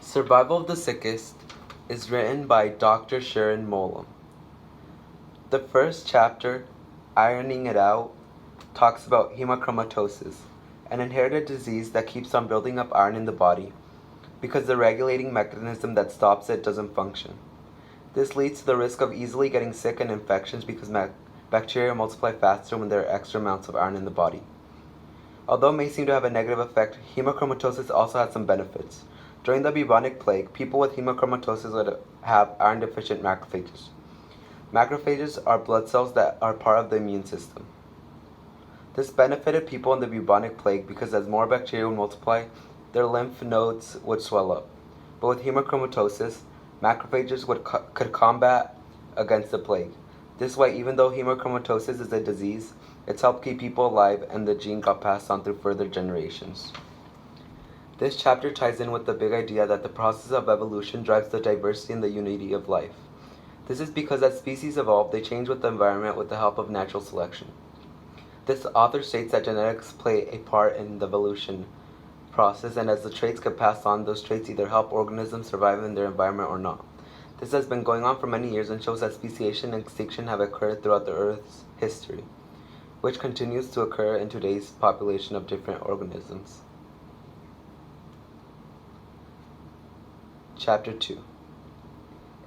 Survival of the Sickest is written by Dr. Sharon Molam. The first chapter, Ironing It Out, talks about hemochromatosis, an inherited disease that keeps on building up iron in the body because the regulating mechanism that stops it doesn't function. This leads to the risk of easily getting sick and infections because bacteria multiply faster when there are extra amounts of iron in the body. Although it may seem to have a negative effect, hemochromatosis also has some benefits. During the bubonic plague, people with hemochromatosis would have iron-deficient macrophages. Macrophages are blood cells that are part of the immune system. This benefited people in the bubonic plague because as more bacteria would multiply, their lymph nodes would swell up. But with hemochromatosis, macrophages could combat against the plague. This way, even though hemochromatosis is a disease, it's helped keep people alive and the gene got passed on through further generations. This chapter ties in with the big idea that the process of evolution drives the diversity and the unity of life. This is because as species evolve, they change with the environment with the help of natural selection. This author states that genetics play a part in the evolution process, and as the traits get passed on, those traits either help organisms survive in their environment or not. This has been going on for many years and shows that speciation and extinction have occurred throughout the Earth's history, which continues to occur in today's population of different organisms. Chapter 2.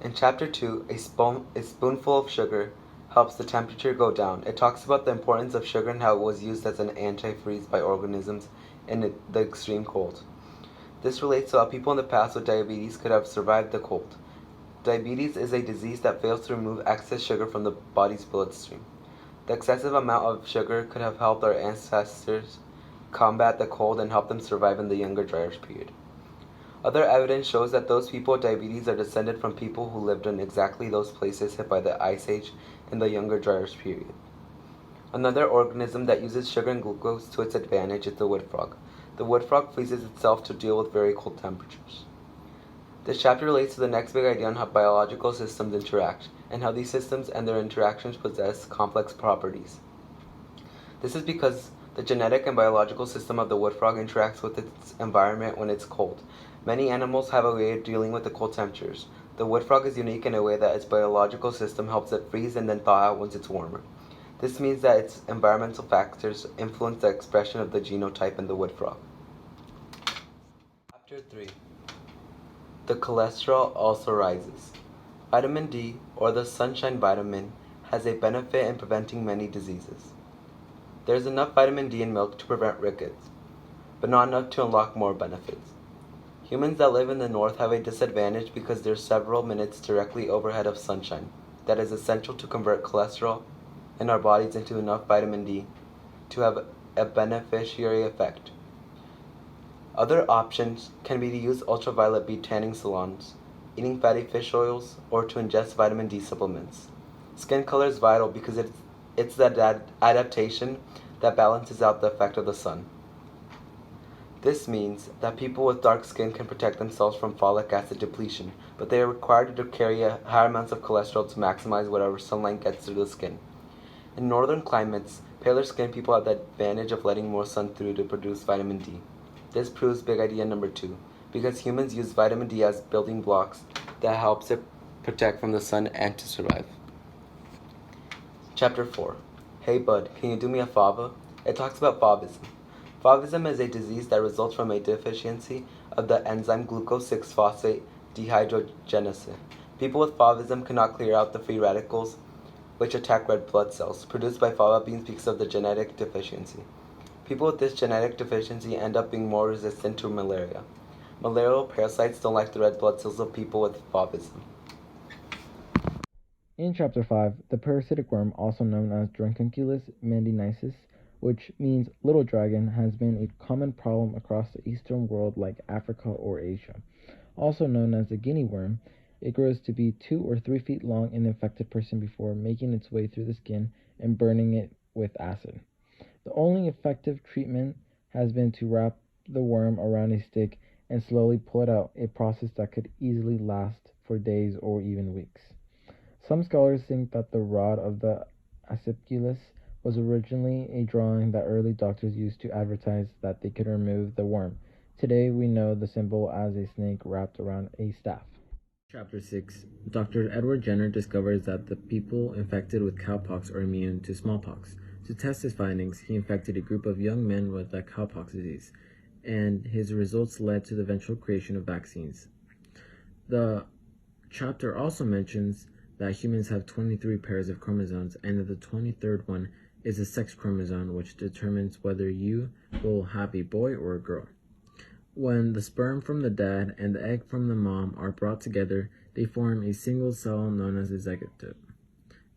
In Chapter 2, a spoonful of sugar helps the temperature go down. It talks about the importance of sugar and how it was used as an antifreeze by organisms in the extreme cold. This relates to how people in the past with diabetes could have survived the cold. Diabetes is a disease that fails to remove excess sugar from the body's bloodstream. The excessive amount of sugar could have helped our ancestors combat the cold and help them survive in the Younger Dryas period. Other evidence shows that those people with diabetes are descended from people who lived in exactly those places hit by the Ice Age in the Younger Dryas period. Another organism that uses sugar and glucose to its advantage is the wood frog. The wood frog freezes itself to deal with very cold temperatures. This chapter relates to the next big idea on how biological systems interact, and how these systems and their interactions possess complex properties. This is because the genetic and biological system of the wood frog interacts with its environment when it's cold. Many animals have a way of dealing with the cold temperatures. The wood frog is unique in a way that its biological system helps it freeze and then thaw out once it's warmer. This means that its environmental factors influence the expression of the genotype in the wood frog. Chapter 3. The cholesterol also rises. Vitamin D, or the sunshine vitamin, has a benefit in preventing many diseases. There is enough vitamin D in milk to prevent rickets, but not enough to unlock more benefits. Humans that live in the north have a disadvantage because there are several minutes directly overhead of sunshine that is essential to convert cholesterol in our bodies into enough vitamin D to have a beneficiary effect. Other options can be to use ultraviolet B tanning salons, eating fatty fish oils, or to ingest vitamin D supplements. Skin color is vital because it's that adaptation that balances out the effect of the sun. This means that people with dark skin can protect themselves from folic acid depletion, but they are required to carry higher amounts of cholesterol to maximize whatever sunlight gets through the skin. In northern climates, paler skinned people have the advantage of letting more sun through to produce vitamin D. This proves big idea number 2, because humans use vitamin D as building blocks that helps it protect from the sun and to survive. Chapter 4. Hey bud, can you do me a favor? It talks about fauvism. Fauvism is a disease that results from a deficiency of the enzyme glucose-6-phosphate dehydrogenase. People with fauvism cannot clear out the free radicals, which attack red blood cells, produced by fava beans because of the genetic deficiency. People with this genetic deficiency end up being more resistant to malaria. Malarial parasites don't like the red blood cells of people with fauvism. In Chapter 5, the parasitic worm, also known as Dracunculus mandinicis, which means little dragon, has been a common problem across the eastern world like Africa or Asia. Also known as the guinea worm, it grows to be 2 or 3 feet long in the infected person before making its way through the skin and burning it with acid. The only effective treatment has been to wrap the worm around a stick and slowly pull it out, a process that could easily last for days or even weeks. Some scholars think that the rod of the Ascipulus was originally a drawing that early doctors used to advertise that they could remove the worm, Today we know the symbol as a snake wrapped around a staff. Chapter 6. Dr. Edward Jenner discovers that the people infected with cowpox are immune to smallpox. To test his findings, he infected a group of young men with the cowpox disease, and his results led to the eventual creation of vaccines. The chapter also mentions that humans have 23 pairs of chromosomes, and that the 23rd one is a sex chromosome, which determines whether you will have a boy or a girl. When the sperm from the dad and the egg from the mom are brought together, they form a single cell known as a zygote.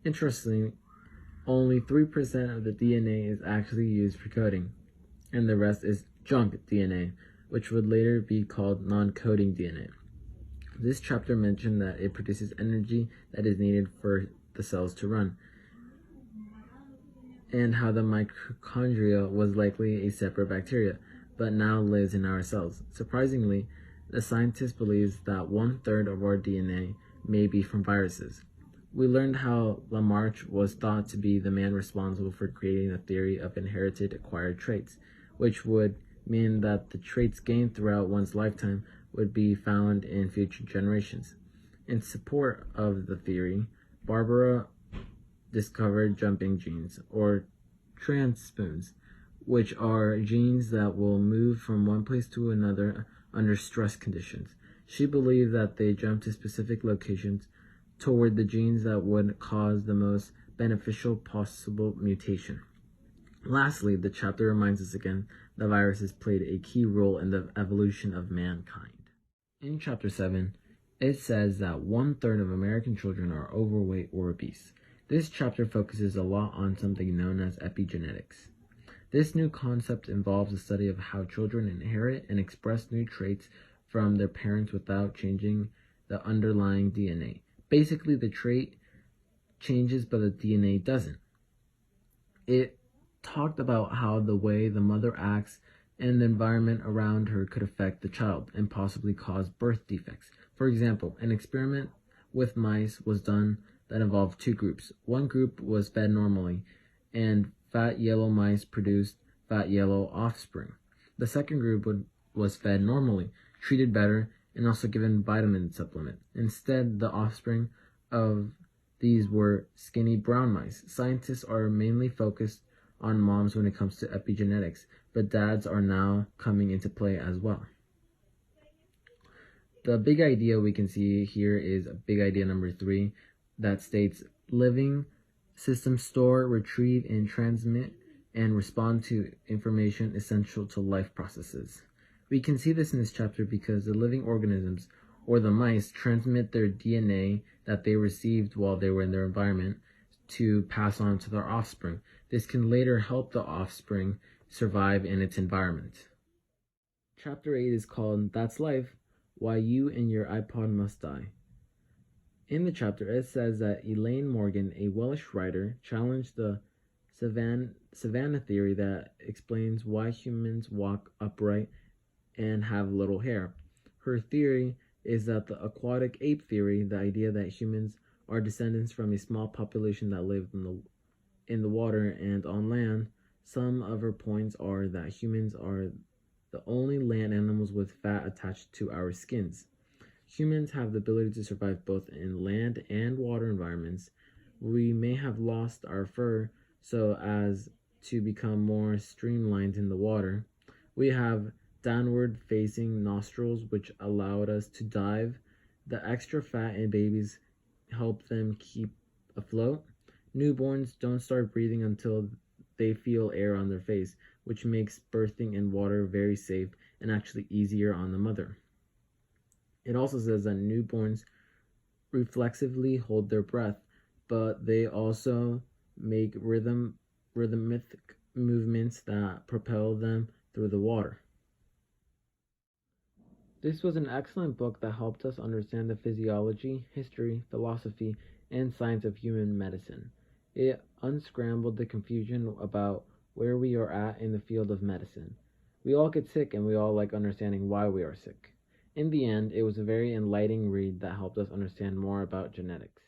Interestingly, only 3% of the DNA is actually used for coding, and the rest is junk DNA, which would later be called non-coding DNA. This chapter mentioned that it produces energy that is needed for the cells to run, and how the mitochondria was likely a separate bacteria, but now lives in our cells. Surprisingly, the scientist believes that 1/3 of our DNA may be from viruses. We learned how Lamarck was thought to be the man responsible for creating a theory of inherited acquired traits, which would mean that the traits gained throughout one's lifetime would be found in future generations. In support of the theory, Barbara discovered jumping genes, or transpoons, which are genes that will move from one place to another under stress conditions. She believed that they jump to specific locations toward the genes that would cause the most beneficial possible mutation. Lastly, the chapter reminds us again that viruses played a key role in the evolution of mankind. In chapter 7, it says that 1/3 of American children are overweight or obese. This chapter focuses a lot on something known as epigenetics. This new concept involves the study of how children inherit and express new traits from their parents without changing the underlying DNA. Basically, the trait changes, but the DNA doesn't. It talked about how the way the mother acts and the environment around her could affect the child and possibly cause birth defects. For example, an experiment with mice was done that involved two groups. One group was fed normally, and fat yellow mice produced fat yellow offspring. The second group was fed normally, treated better, and also given vitamin supplement. Instead, the offspring of these were skinny brown mice. Scientists are mainly focused on moms when it comes to epigenetics, but dads are now coming into play as well. The big idea we can see here is big idea number 3 that states living systems store, retrieve, and transmit and respond to information essential to life processes. We can see this in this chapter because the living organisms, or the mice, transmit their DNA that they received while they were in their environment to pass on to their offspring. This can later help the offspring survive in its environment. Chapter 8 is called That's Life, Why You and Your iPod Must Die. In the chapter, it says that Elaine Morgan, a Welsh writer, challenged the savannah theory that explains why humans walk upright and have little hair. Her theory is that the aquatic ape theory, the idea that humans are descendants from a small population that lived in the water and on land. Some of her points are that humans are the only land animals with fat attached to our skins. Humans have the ability to survive both in land and water environments. We may have lost our fur so as to become more streamlined in the water. We have downward facing nostrils which allowed us to dive. The extra fat in babies help them keep afloat. Newborns don't start breathing until they feel air on their face, which makes birthing in water very safe and actually easier on the mother. It also says that newborns reflexively hold their breath, but they also make rhythmic movements that propel them through the water. This was an excellent book that helped us understand the physiology, history, philosophy, and science of human medicine. It unscrambled the confusion about where we are at in the field of medicine. We all get sick and we all like understanding why we are sick. In the end, it was a very enlightening read that helped us understand more about genetics.